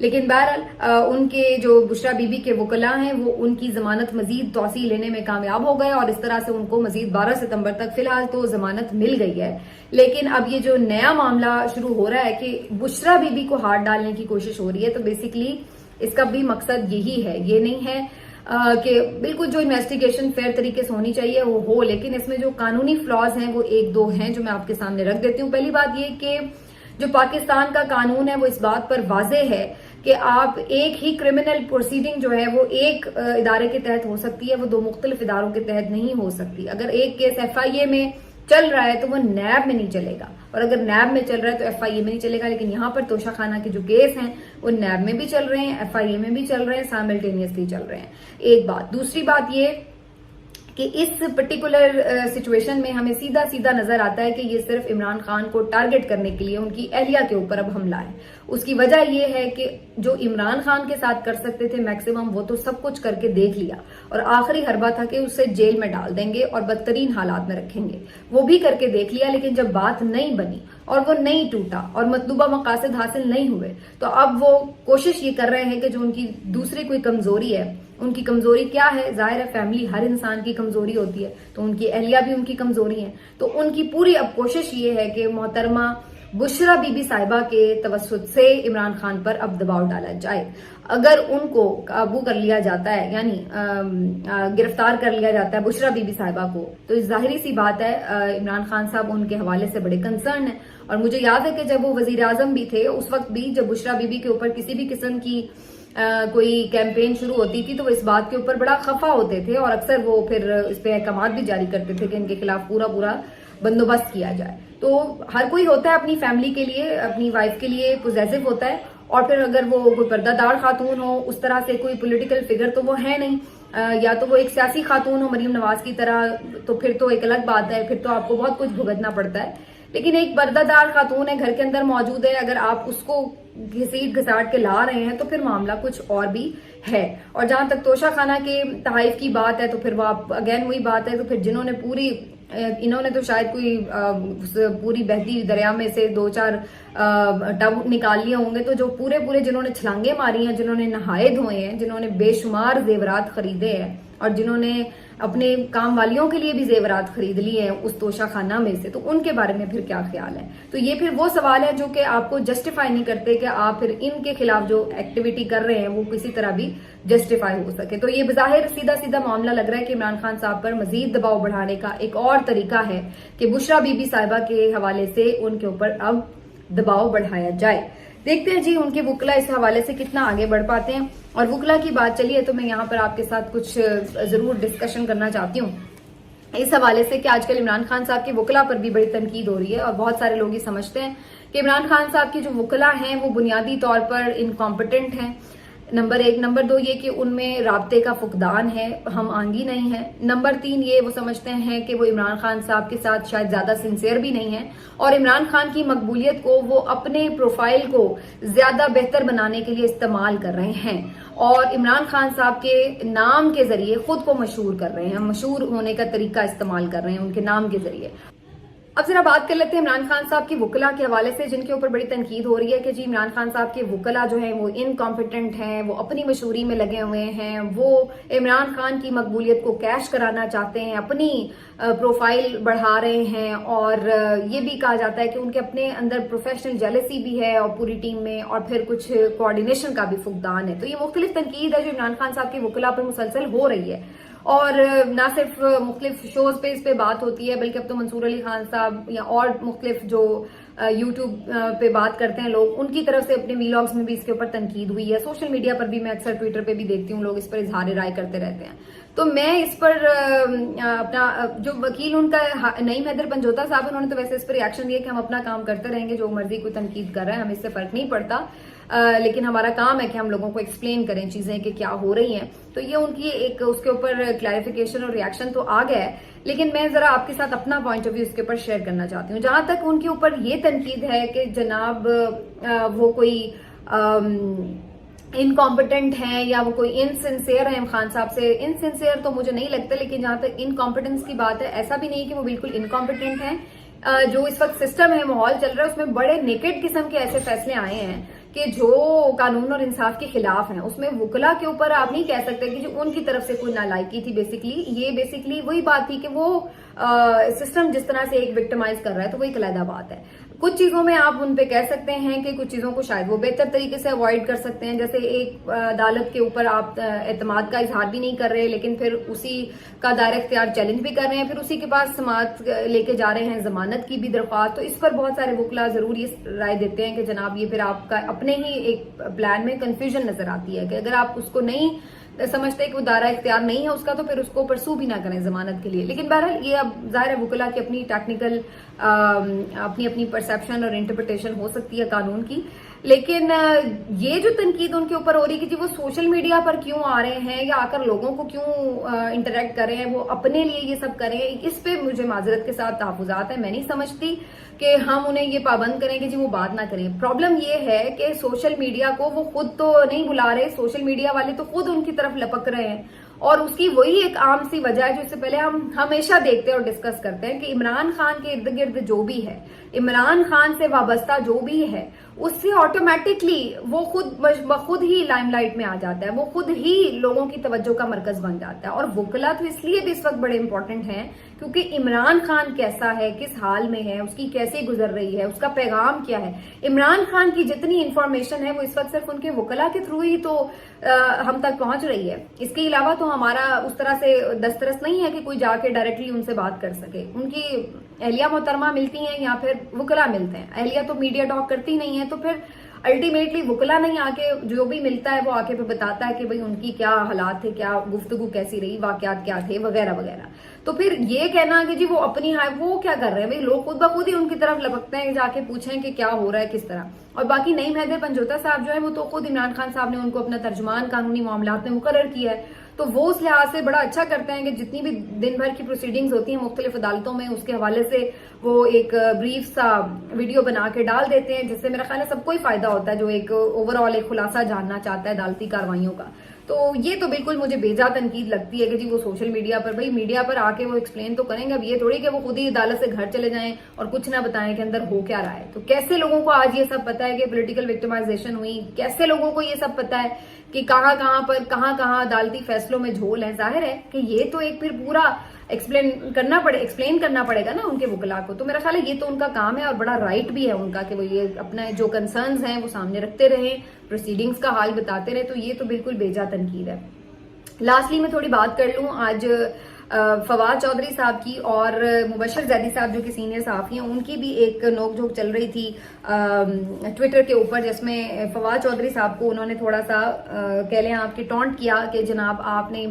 لیکن بہرحال ان کے جو بشرا بی بی کے وکلاء ہیں وہ ان کی ضمانت مزید توسیع لینے میں کامیاب ہو گئے اور اس طرح سے ان کو مزید 12 ستمبر تک فی الحال تو ضمانت مل گئی ہے. لیکن اب یہ جو نیا معاملہ شروع ہو رہا ہے کہ بشرا بی بی کو ہاتھ ڈالنے کی کوشش ہو رہی ہے, تو بیسیکلی اس کا بھی مقصد یہی ہے. یہ نہیں ہے کہ بالکل جو انویسٹیگیشن فیئر طریقے سے ہونی چاہیے وہ ہو, لیکن اس میں جو قانونی فلاز ہیں وہ ایک دو ہیں جو میں آپ کے سامنے رکھ دیتی ہوں. پہلی بات یہ کہ جو پاکستان کا قانون ہے وہ اس بات پر واضح ہے کہ آپ ایک ہی کرمنل پروسیڈنگ جو ہے وہ ایک ادارے کے تحت ہو سکتی ہے, وہ دو مختلف اداروں کے تحت نہیں ہو سکتی. اگر ایک کیس ایف آئی اے میں چل رہا ہے تو وہ نیب میں نہیں چلے گا, اور اگر نیب میں چل رہا ہے تو ایف آئی اے میں نہیں چلے گا. لیکن یہاں پر توشہ خانہ کے جو کیس ہیں وہ نیب میں بھی چل رہے ہیں, ایف آئی اے میں بھی چل رہے ہیں, سائملٹینیسلی چل رہے ہیں. ایک بات. دوسری بات یہ کہ اس پرٹیکولر سچویشن میں ہمیں سیدھا سیدھا نظر آتا ہے کہ یہ صرف عمران خان کو ٹارگٹ کرنے کے لیے ان کی اہلیہ کے اوپر اب حملہ ہے. اس کی وجہ یہ ہے کہ جو عمران خان کے ساتھ کر سکتے تھے میکسیمم وہ تو سب کچھ کر کے دیکھ لیا, اور آخری حربہ تھا کہ اسے جیل میں ڈال دیں گے اور بدترین حالات میں رکھیں گے, وہ بھی کر کے دیکھ لیا. لیکن جب بات نہیں بنی اور وہ نہیں ٹوٹا اور مطلوبہ مقاصد حاصل نہیں ہوئے, تو اب وہ کوشش یہ کر رہے ہیں کہ جو ان کی دوسری کوئی کمزوری ہے, ان کی کمزوری کیا ہے؟ ظاہر ہے فیملی ہر انسان کی کمزوری ہوتی ہے, تو ان کی اہلیہ بھی ان کی کمزوری ہیں. تو ان کی پوری اب کوشش یہ ہے کہ محترمہ بشرا بی بی صاحبہ کے توسط سے عمران خان پر اب دباؤ ڈالا جائے. اگر ان کو قابو کر لیا جاتا ہے, یعنی گرفتار کر لیا جاتا ہے بشرا بی بی صاحبہ کو, تو ظاہری سی بات ہے عمران خان صاحب ان کے حوالے سے بڑے کنسرن ہیں. اور مجھے یاد ہے کہ جب وہ وزیر اعظم بھی تھے اس وقت بھی جب بشرا بی بی کے اوپر کسی بھی قسم کی کوئی کیمپین شروع ہوتی تھی تو وہ اس بات کے اوپر بڑا خفا ہوتے تھے, اور اکثر وہ پھر اس پہ احکامات بھی جاری کرتے تھے کہ ان کے خلاف پورا بندوبست کیا جائے. تو ہر کوئی ہوتا ہے اپنی فیملی کے لیے, اپنی وائف کے لیے پوزیسو ہوتا ہے, اور پھر اگر وہ کوئی پردہ دار خاتون ہو, اس طرح سے کوئی پولیٹیکل فگر تو وہ ہے نہیں, یا تو وہ ایک سیاسی خاتون ہو مریم نواز کی طرح, تو پھر تو ایک الگ بات ہے, پھر تو آپ کو بہت کچھ بھگتنا پڑتا ہے. لیکن ایک پردہ دار خاتون ہے, گھر کے اندر موجود ہے, اگر آپ اس کو گھسیٹ گھساٹ کے لا رہے ہیں تو پھر معاملہ کچھ اور بھی ہے. اور جہاں تک توشہ خانہ کے تحائف کی بات ہے تو پھر وہ آپ اگین وہی بات ہے, تو پھر جنہوں نے انہوں نے تو شاید کوئی پوری بہتی دریا میں سے 2-4 ٹب نکال لیے ہوں گے, تو جو پورے جنہوں نے چھلانگیں ماری ہیں, جنہوں نے نہائے دھوئے ہیں, جنہوں نے بے شمار زیورات خریدے ہیں, اور جنہوں نے اپنے کام والیوں کے لیے بھی زیورات خرید لیے ہیں اس توشہ خانہ میں سے, تو ان کے بارے میں پھر کیا خیال ہے؟ تو یہ پھر وہ سوال ہے جو کہ آپ کو جسٹیفائی نہیں کرتے کہ آپ پھر ان کے خلاف جو ایکٹیویٹی کر رہے ہیں وہ کسی طرح بھی جسٹیفائی ہو سکے. تو یہ بظاہر سیدھا معاملہ لگ رہا ہے کہ عمران خان صاحب پر مزید دباؤ بڑھانے کا ایک اور طریقہ ہے کہ بشرا بی بی صاحبہ کے حوالے سے ان کے اوپر اب دباؤ بڑھایا جائے. دیکھتے ہیں جی ان کے وکلا اس حوالے سے کتنا آگے بڑھ پاتے ہیں. اور وکلا کی بات چلی ہے تو میں یہاں پر آپ کے ساتھ کچھ ضرور ڈسکشن کرنا چاہتی ہوں اس حوالے سے کہ آج کل عمران خان صاحب کے وکلا پر بھی بڑی تنقید ہو رہی ہے, اور بہت سارے لوگ یہ سمجھتے ہیں کہ عمران خان صاحب کی جو وکلا ہیں وہ بنیادی طور پر انکمپیٹنٹ ہیں. نمبر 1. نمبر 2 یہ کہ ان میں رابطے کا فقدان ہے, ہم آہنگی نہیں ہے. نمبر 3 یہ وہ سمجھتے ہیں کہ وہ عمران خان صاحب کے ساتھ شاید زیادہ سنسیئر بھی نہیں ہیں, اور عمران خان کی مقبولیت کو وہ اپنے پروفائل کو زیادہ بہتر بنانے کے لیے استعمال کر رہے ہیں, اور عمران خان صاحب کے نام کے ذریعے خود کو مشہور کر رہے ہیں, مشہور ہونے کا طریقہ استعمال کر رہے ہیں ان کے نام کے ذریعے. اب ذرا بات کر لیتے ہیں عمران خان صاحب کی وکلا کے حوالے سے, جن کے اوپر بڑی تنقید ہو رہی ہے کہ جی عمران خان صاحب کے وکلا جو ہیں وہ انکمپیٹنٹ ہیں, وہ اپنی مشہوری میں لگے ہوئے ہیں, وہ عمران خان کی مقبولیت کو کیش کرانا چاہتے ہیں, اپنی پروفائل بڑھا رہے ہیں, اور یہ بھی کہا جاتا ہے کہ ان کے اپنے اندر پروفیشنل جیلسی بھی ہے اور پوری ٹیم میں, اور پھر کچھ کوآرڈینیشن کا بھی فقدان ہے. تو یہ مختلف تنقید ہے جو عمران خان صاحب کے وکلا پر مسلسل ہو رہی ہے, اور نہ صرف مختلف شوز پہ اس پہ بات ہوتی ہے بلکہ اب تو منصور علی خان صاحب یا اور مختلف جو یوٹیوب پہ بات کرتے ہیں لوگ, ان کی طرف سے اپنے ویلاگز میں بھی اس کے اوپر تنقید ہوئی ہے. سوشل میڈیا پر بھی میں اکثر ٹویٹر پہ بھی دیکھتی ہوں لوگ اس پر اظہار رائے کرتے رہتے ہیں. تو میں اس پر اپنا جو وکیل ان کا نعیم حیدر پنجوتا صاحب, انہوں نے تو ویسے اس پر ریاکشن دیا کہ ہم اپنا کام کرتے رہیں گے, جو مرضی کوئی تنقید کر رہے ہیں ہمیں اس سے فرق نہیں پڑتا, لیکن ہمارا کام ہے کہ ہم لوگوں کو ایکسپلین کریں چیزیں کہ کیا ہو رہی ہیں. تو یہ ان کی ایک اس کے اوپر کلیریفیکیشن اور ریاکشن تو آ گیا ہے, لیکن میں ذرا آپ کے ساتھ اپنا پوائنٹ آف ویو اس کے اوپر شیئر کرنا چاہتی ہوں. جہاں تک ان کے اوپر یہ تنقید ہے کہ جناب وہ کوئی انکمپیٹنٹ ہیں یا وہ کوئی انسنسیئر ہیں خان صاحب سے, انسنسیئر تو مجھے نہیں لگتا, لیکن جہاں تک انکمپیٹنس کی بات ہے ایسا بھی نہیں کہ وہ بالکل انکمپیٹنٹ ہیں. جو اس وقت سسٹم ہے, ماحول چل رہا ہے, اس میں بڑے نیکڈ قسم کے ایسے فیصلے آئے ہیں کہ جو قانون اور انصاف کے خلاف ہیں اس میں وکلا کے اوپر آپ نہیں کہہ سکتے کہ جو ان کی طرف سے کوئی نالائکی تھی. بیسیکلی وہی بات تھی کہ وہ سسٹم جس طرح سے ایک وکٹمائز کر رہا ہے تو وہی علیحدہ بات ہے. کچھ چیزوں میں آپ ان پہ کہہ سکتے ہیں کہ کچھ چیزوں کو شاید وہ بہتر طریقے سے اوائڈ کر سکتے ہیں, جیسے ایک عدالت کے اوپر آپ اعتماد کا اظہار بھی نہیں کر رہے لیکن پھر اسی کا دائرہ اختیار چیلنج بھی کر رہے ہیں, پھر اسی کے پاس سماعت لے کے جا رہے ہیں ضمانت کی بھی درخواست. تو اس پر بہت سارے وکلا ضرور یہ رائے دیتے ہیں کہ جناب یہ پھر آپ کا اپنے ہی ایک پلان میں کنفیوژن نظر آتی ہے کہ اگر آپ اس کو نہیں سمجھتے کہ وہ دائرہ اختیار نہیں ہے اس کا تو پھر اس کو پرسو بھی نہ کریں ضمانت کے لیے. لیکن بہرحال یہ اب ظاہر ہے وکلا کی اپنی ٹیکنیکل اپنی پرسیپشن اور انٹرپریٹیشن ہو سکتی ہے قانون کی. لیکن یہ جو تنقید ان کے اوپر ہو رہی کہ جی وہ سوشل میڈیا پر کیوں آ رہے ہیں یا آ کر لوگوں کو کیوں انٹریکٹ کر رہے ہیں, وہ اپنے لیے یہ سب کریں, اس پہ مجھے معذرت کے ساتھ تحفظات ہیں. میں نہیں سمجھتی کہ ہم انہیں یہ پابند کریں کہ جی وہ بات نہ کریں. پرابلم یہ ہے کہ سوشل میڈیا کو وہ خود تو نہیں بلا رہے, سوشل میڈیا والے تو خود ان کی طرف لپک رہے ہیں. اور اس کی وہی ایک عام سی وجہ ہے جو اس سے پہلے ہم ہمیشہ دیکھتے اور ڈسکس کرتے ہیں کہ عمران خان کے ارد گرد جو بھی ہے, عمران خان سے وابستہ جو بھی ہے, اس سے آٹومیٹکلی وہ خود ہی لائم لائٹ میں آ جاتا ہے, وہ خود ہی لوگوں کی توجہ کا مرکز بن جاتا ہے. اور وکلا تو اس لیے بھی اس وقت بڑے امپورٹنٹ ہیں کیونکہ عمران خان کیسا ہے, کس حال میں ہے, اس کی کیسے گزر رہی ہے, اس کا پیغام کیا ہے. عمران خان کی جتنی انفارمیشن ہے وہ اس وقت صرف ان کے وکلا کے تھرو ہی تو ہم تک پہنچ رہی ہے. اس کے علاوہ تو ہمارا اس طرح سے دسترس نہیں ہے کہ کوئی جا کے ڈائریکٹلی ان سے بات کر سکے. ان کی اہلیہ محترمہ ملتی ہیں یا پھر وکلا ملتے ہیں. اہلیہ تو میڈیا ٹاک کرتی نہیں ہے تو پھر الٹیمیٹلی وکلا نہیں آ کے جو بھی ملتا ہے وہ آ کے بتاتا ہے کہ بھئی ان کی کیا حالات تھے, کیا گفتگو کیسی رہی, واقعات کیا تھے وغیرہ وغیرہ. تو پھر یہ کہنا کہ جی وہ اپنی وہ کیا کر رہے ہیں, بھئی لوگ خود بخود ہی ان کی طرف لپکتے ہیں, جا کے پوچھیں کہ کیا ہو رہا ہے کس طرح. اور باقی نعیم حیدر پنجوتا صاحب جو ہے وہ تو خود عمران خان صاحب نے ان کو اپنا ترجمان قانونی معاملات میں مقرر کیا ہے, تو وہ اس لحاظ سے بڑا اچھا کرتے ہیں کہ جتنی بھی دن بھر کی پروسیڈنگز ہوتی ہیں مختلف عدالتوں میں اس کے حوالے سے وہ ایک بریف سا ویڈیو بنا کے ڈال دیتے ہیں, جس سے میرا خیال ہے سب کو ہی فائدہ ہوتا ہے جو ایک اوور آل ایک خلاصہ جاننا چاہتا ہے عدالتی کاروائیوں کا. تو یہ تو بالکل مجھے بیجا تنقید لگتی ہے کہ جی وہ سوشل میڈیا پر, بھائی میڈیا پر آ کے وہ ایکسپلین تو کریں گے, اب یہ تھوڑی کہ وہ خود ہی عدالت سے گھر چلے جائیں اور کچھ نہ بتائیں کہ اندر ہو کیا رہا ہے. تو کیسے لوگوں کو آج یہ سب پتا ہے کہ پولیٹیکل وکٹمائزیشن ہوئی, کیسے لوگوں کو یہ سب پتا ہے کہ کہاں کہاں عدالتی فیصلوں میں جھول ہے. ظاہر ہے کہ یہ تو ایک پھر پورا ایکسپلین کرنا پڑے گا نا ان کے وکلا کو. تو میرا خیال ہے یہ تو ان کا کام ہے اور بڑا رائٹ بھی ہے ان کا کہ وہ یہ اپنا جو کنسرنز ہیں وہ سامنے رکھتے رہیں, پروسیڈنگز کا حال بتاتے رہے. تو یہ تو بالکل بیجا تنقید ہے. لاسٹلی میں تھوڑی بات کر لوں آج فواد چودھری صاحب کی اور مبشر زیدی صاحب جو کہ سینئر صحافی ہیں, ان کی بھی ایک نوک جھوک چل رہی تھی ٹویٹر کے اوپر, جس میں فواد چودھری صاحب کو انہوں نے تھوڑا سا کہہ لیں آپ کے ٹونٹ کیا کہ جناب آپ نے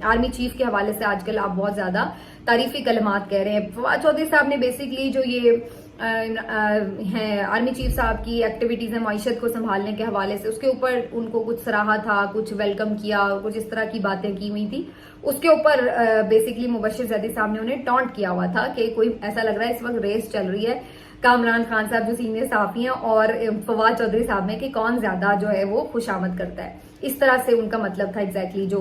آرمی چیف کے حوالے سے آج کل آپ بہت زیادہ تعریفی کلمات کہہ رہے ہیں. فواد چودھری صاحب نے بیسکلی جو یہ ہیں آرمی چیف صاحب کی ایکٹیویٹیز ہیں معیشت کو سنبھالنے کے حوالے سے, اس کے اوپر ان کو کچھ سراہا تھا, کچھ ویلکم کیا, کچھ اس طرح کی باتیں کی ہوئی تھی. اس کے اوپر بیسکلی مبشر زیدی صاحب نے انہیں ٹونٹ کیا ہوا تھا کہ کوئی ایسا لگ رہا ہے اس وقت ریس چل رہی ہے کامران خان صاحب جو سینئر صحافی ہیں اور فواد چودھری صاحب میں کہ کون زیادہ جو ہے وہ خوش آمد کرتا ہے. اس طرح سے ان کا مطلب تھا ایگزیکٹلی جو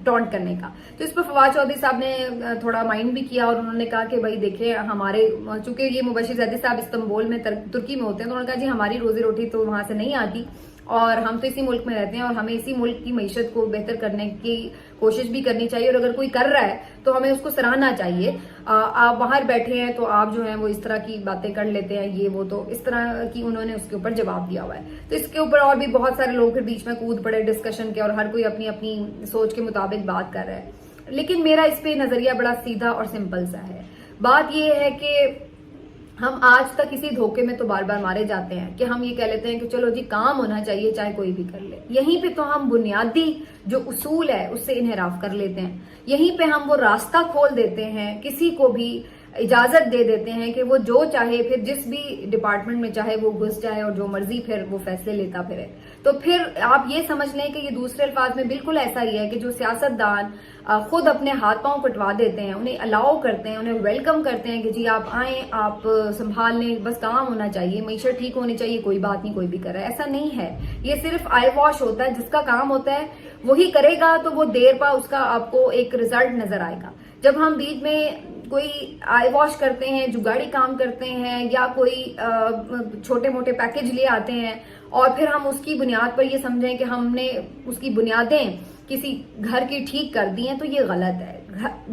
ٹونٹ کرنے کا. تو اس پر فواد چودھری صاحب نے تھوڑا مائنڈ بھی کیا اور انہوں نے کہا کہ بھائی دیکھیں ہمارے, چونکہ یہ مبشر زیدی صاحب استنبول میں ترکی میں ہوتے ہیں, تو انہوں نے کہا جی ہماری روزی روٹی تو وہاں سے نہیں آتی اور ہم تو اسی ملک میں رہتے ہیں اور ہمیں اسی ملک کی معیشت کو بہتر کرنے کی کوشش بھی کرنی چاہیے, اور اگر کوئی کر رہا ہے تو ہمیں اس کو سراہنا چاہیے. آپ باہر بیٹھے ہیں تو آپ جو ہیں وہ اس طرح کی باتیں کر لیتے ہیں, یہ وہ, تو اس طرح کی انہوں نے اس کے اوپر جواب دیا ہوا ہے. تو اس کے اوپر اور بھی بہت سارے لوگ پھر بیچ میں کود پڑے ڈسکشن کے اور ہر کوئی اپنی اپنی سوچ کے مطابق بات کر رہا ہے. لیکن میرا اس پہ نظریہ بڑا سیدھا اور سمپل سا ہے. بات یہ ہے کہ ہم آج تک اسی دھوکے میں تو بار بار مارے جاتے ہیں کہ ہم یہ کہہ لیتے ہیں کہ چلو جی کام ہونا چاہیے چاہے کوئی بھی کر لے. یہیں پہ تو ہم بنیادی جو اصول ہے اس سے انحراف کر لیتے ہیں. یہیں پہ ہم وہ راستہ کھول دیتے ہیں, کسی کو بھی اجازت دے دیتے ہیں کہ وہ جو چاہے پھر جس بھی ڈپارٹمنٹ میں چاہے وہ گھس جائے اور جو مرضی پھر وہ فیصلے لیتا پھرے. تو پھر آپ یہ سمجھ لیں کہ یہ دوسرے الفاظ میں بالکل ایسا ہی ہے کہ جو سیاستدان خود اپنے ہاتھ پاؤں کٹوا دیتے ہیں, انہیں الاؤ کرتے ہیں, انہیں ویلکم کرتے ہیں کہ جی آپ آئیں, آپ سنبھال لیں, بس کام ہونا چاہیے, معیشت ٹھیک ہونی چاہیے, کوئی بات نہیں کوئی بھی کر رہا ہے. ایسا نہیں ہے. یہ صرف آئی واش ہوتا ہے. جس کا کام ہوتا ہے وہی کرے گا تو وہ دیر پا اس کا آپ کو ایک رزلٹ نظر آئے گا. جب ہم بیچ میں کوئی آئی واش کرتے ہیں، جو گاڑی کام کرتے ہیں، یا کوئی چھوٹے موٹے پیکج لے آتے ہیں اور پھر ہم اس کی بنیاد پر یہ سمجھیں کہ ہم نے اس کی بنیادیں کسی گھر کی ٹھیک کر دی ہیں، تو یہ غلط ہے.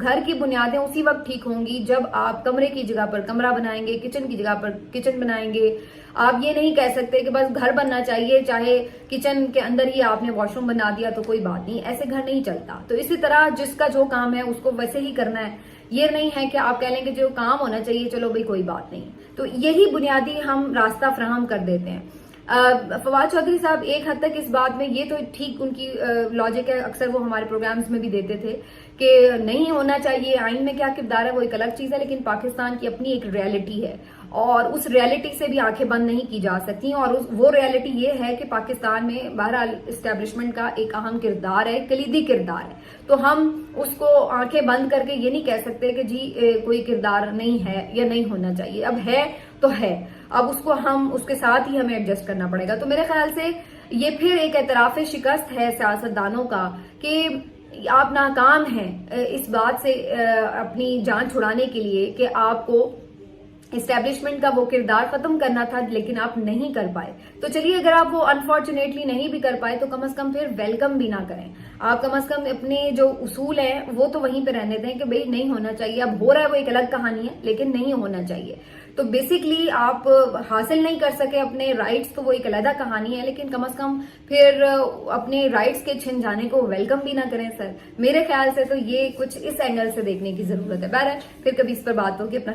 گھر کی بنیادیں اسی وقت ٹھیک ہوں گی جب آپ کمرے کی جگہ پر کمرہ بنائیں گے، کچن کی جگہ پر کچن بنائیں گے. آپ یہ نہیں کہہ سکتے کہ بس گھر بننا چاہیے، چاہے کچن کے اندر ہی آپ نے واش روم بنا دیا تو کوئی بات نہیں. ایسے گھر نہیں چلتا. تو اسی طرح جس کا جو کام ہے اس کو ویسے ہی کرنا ہے. یہ نہیں ہے کہ آپ کہہ لیں کہ جو کام ہونا چاہیے چلو بھائی کوئی بات نہیں. تو یہی بنیادی ہم راستہ فراہم کر دیتے ہیں. فواد چودھری صاحب ایک حد تک اس بات میں یہ تو ٹھیک ان کی لاجک ہے، اکثر وہ ہمارے پروگرامز میں بھی دیتے تھے کہ نہیں ہونا چاہیے، آئین میں کیا کردار ہے وہ ایک الگ چیز ہے، لیکن پاکستان کی اپنی ایک ریالٹی ہے اور اس ریالٹی سے بھی آنکھیں بند نہیں کی جا سکتی. اور وہ ریالٹی یہ ہے کہ پاکستان میں بہرحال اسٹیبلشمنٹ کا ایک اہم کردار ہے، کلیدی کردار ہے. تو ہم اس کو آنکھیں بند کر کے یہ نہیں کہہ سکتے کہ جی کوئی کردار نہیں ہے یا نہیں ہونا چاہیے. اب ہے تو ہے، اب اس کو ہم اس کے ساتھ ہی ہمیں ایڈجسٹ کرنا پڑے گا. تو میرے خیال سے یہ پھر ایک اعتراف شکست ہے سیاستدانوں کا کہ آپ ناکام ہیں اس بات سے اپنی جان چھڑانے کے لیے کہ آپ کو اسٹیبلشمنٹ کا وہ کردار ختم کرنا تھا لیکن آپ نہیں کر پائے. تو چلیے اگر آپ وہ انفارچونیٹلی نہیں بھی کر پائے تو کم از کم پھر ویلکم بھی نہ کریں. آپ کم از کم اپنے جو اصول ہیں وہ تو وہیں پہ رہنے دیں کہ بھئی نہیں ہونا چاہیے. اب ہو رہا ہے وہ ایک الگ کہانی ہے لیکن نہیں ہونا چاہیے. تو بیسکلی آپ حاصل نہیں کر سکے اپنے رائٹس تو وہ ایک علیحدہ کہانی ہے، لیکن کم از کم پھر اپنے رائٹس کے چھن جانے کو ویلکم بھی نہ کریں. سر میرے خیال سے تو یہ کچھ اس اینگل سے دیکھنے کی ضرورت ہے. بہرحال پھر کبھی اس پر بات ہوگی. اپنا